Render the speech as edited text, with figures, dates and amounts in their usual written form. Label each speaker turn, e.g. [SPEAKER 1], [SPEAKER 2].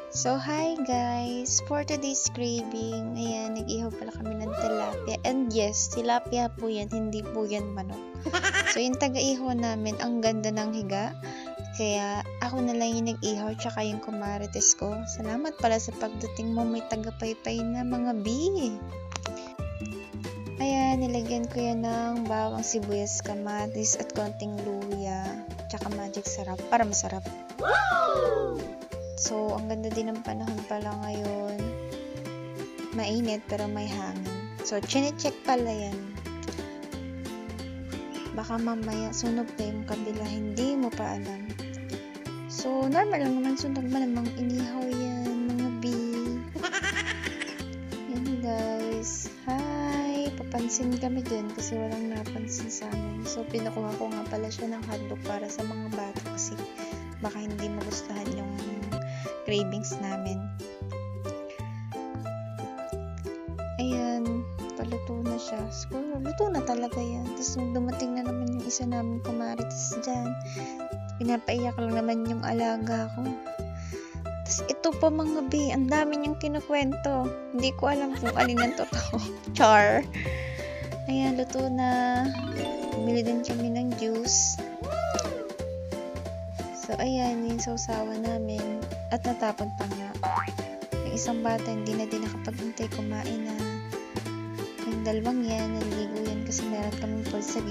[SPEAKER 1] So, hi guys! For today's craving, ayan, nag-ihaw pala kami ng tilapia. And yes, tilapia po yan, hindi po yan manok. So, yung taga-ihaw namin, ang ganda ng higa. Kaya, ako na lang yung nag-ihaw, tsaka yung kumarites ko. Salamat pala sa pagdating mo, may taga-paypay na mga bee. Ayan, nilagyan ko yan ng bawang sibuyas, kamatis, at konting luya. Tsaka magic sarap, para masarap. So, ang ganda din ng panahon pala ngayon. Mainit pero may hangin. So, chinecheck pala yan. Baka mamaya sunog na yung kabila, hindi mo pa alam. So, normal lang naman sunog, malamang inihaw yan, mga bee. Yan guys. Hi! Papansin kami dun kasi walang napansin sa amin. So, pinukuha ko nga pala siya ng hotdog para sa mga bata kasi baka hindi magustuhan yung cravings namin. Ayan, paluto na siya. Siguro, luto na talaga yan. Tapos nung dumating na naman yung isa namin kumarites dyan, pinapaiyak lang naman yung alaga ko. Tapos ito pa mga be, ang dami niyang kinukwento. Hindi ko alam kung alin ang totoo. Char! Ayan, luto na. Bumili din kami ng juice. So, ayan, yung sausawan namin. At natapon pa nga. Yung isang bata, hindi na din nakapag-intay kumain na. Yung dalawang yan, naliligo yan kasi meron kaming pool sa